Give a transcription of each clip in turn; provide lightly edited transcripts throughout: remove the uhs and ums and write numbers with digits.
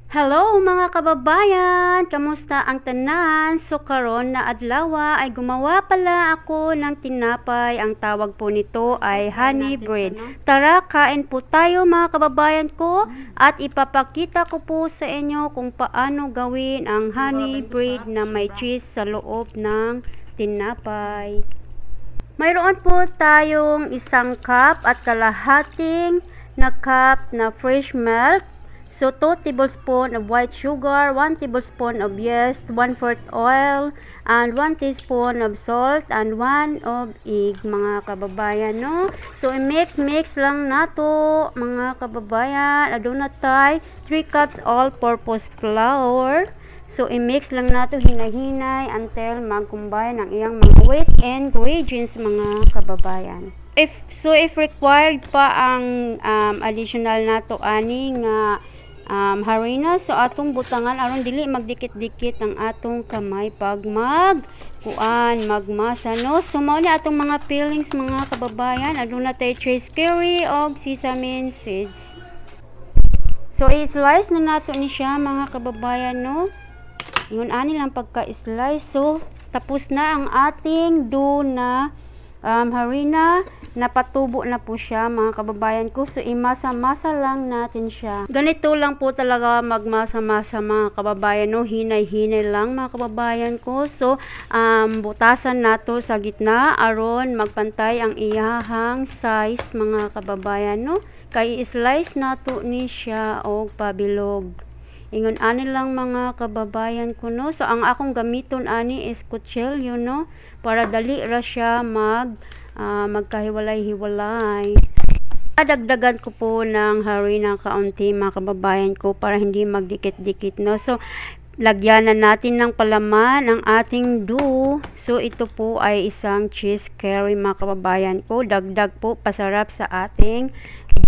Hello mga kababayan! Kamusta ang tanan? So karon na adlaw ay gumawa pala ako ng tinapay. Ang tawag po nito ay honey bread. Tara, kain po tayo mga kababayan ko at ipapakita ko po sa inyo kung paano gawin ang honey bread na may cheese sa loob ng tinapay. Mayroon po tayong isang cup at kalahating na cup na fresh milk. So, 2 tablespoon of white sugar, 1 tablespoon of yeast, 1/4 oil, and 1 teaspoon of salt, and 1 of egg, mga kababayan, no? So, i-mix lang nato, mga kababayan. Aduna tayo 3 cups all-purpose flour. So, i-mix lang nato hinay-hinay until mag-combine ang iyang mga wet ingredients, mga kababayan. If required pa ang additional nato ani nga harina, so atong butangan aron dili magdikit-dikit ang atong kamay pag magmasa, no? So mao ni atong mga fillings, mga kababayan. Aduna tay cheese curry og sesame seeds. So i-slice na nato ni siya, mga kababayan, no? Yun ani lang pagka-slice. So tapos na ang ating dough na harina. Napatubo na po siya, mga kababayan ko. So imasa-masa lang natin siya. Ganito lang po talaga magmasa-masa, mga kababayan, no? Hinay-hinay lang, mga kababayan ko. So butasan nato sa gitna aron magpantay ang iyahang size, mga kababayan, no? Kay i-slice nato ni siya og pabilog. Ingon ani lang, mga kababayan ko, no? So ang akong gamiton ani is kutsilyo, no? Para dali ra siya magkahiwalay-hiwalay. Dagdagan ko po ng harina kaunti, mga kababayan ko, para hindi magdikit-dikit, no? So lagyan na natin ng palaman ang ating dough. So ito po ay isang cheese curry, mga kababayan ko. Dagdag po pasarap sa ating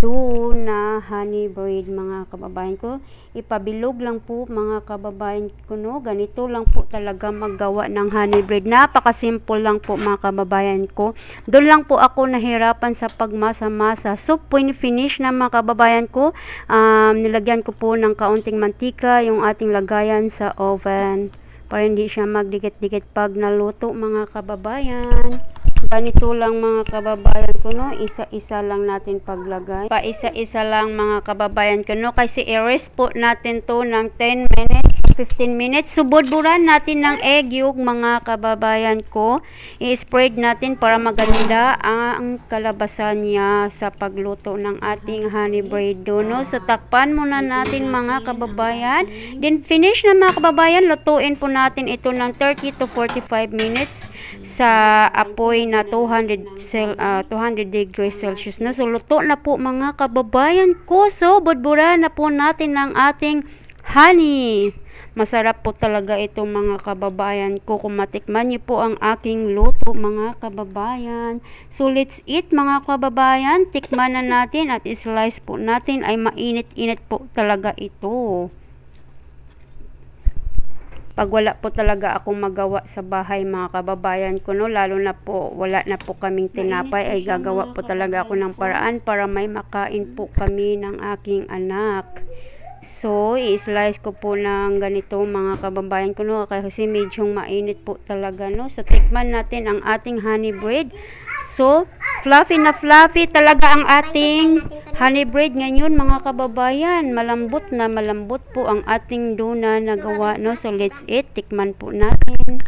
dough na honey bread, mga kababayan ko. Ipabilog lang po, mga kababayan ko, no? Ganito lang po talaga maggawa ng honey bread. Napaka-simple lang po, mga kababayan ko. Doon lang po ako nahirapan sa pagmasa-masa. So finish na, mga kababayan ko. Nilagyan ko po ng kaunting mantika yung ating lagayan sa oven para hindi siya magdikit-dikit pag naluto, mga kababayan. Ganito lang, mga kababayan ko, no? Isa-isa lang natin paglagay. Isa-isa lang, mga kababayan ko, no? Kasi i-rest po natin to ng 10 minutes, 15 minutes. Subod-buran natin ng egg yolk, mga kababayan ko. I-spread natin para maganda ang kalabasan niya sa pagluto ng ating honey bread do, no? So takpan muna natin, mga kababayan. Then finish na, mga kababayan. Lutuin po natin ito ng 30 to 45 minutes sa apoy na 200 degrees Celsius, na. So luto na po, mga kababayan ko. So budbura na po natin ng ating honey. Masarap po talaga ito, mga kababayan ko. Kung matikman niyo po ang aking luto, mga kababayan. So let's eat, mga kababayan. Tikman na natin at slice po natin. Ay mainit-init po talaga ito. Pag wala po talaga akong magawa sa bahay, mga kababayan ko, no, lalo na po wala na po kaming tinapay, ay gagawa po talaga ako ng paraan para may makain po kami ng aking anak. So i-slice ko po ng ganito, mga kababayan ko, no, kasi medyo mainit po talaga, no. So tikman natin ang ating honey bread. So fluffy na fluffy talaga ang ating honey bread ngayon, mga kababayan. Malambot po ang ating dough na nagawa, no. So let's eat. Tikman po natin.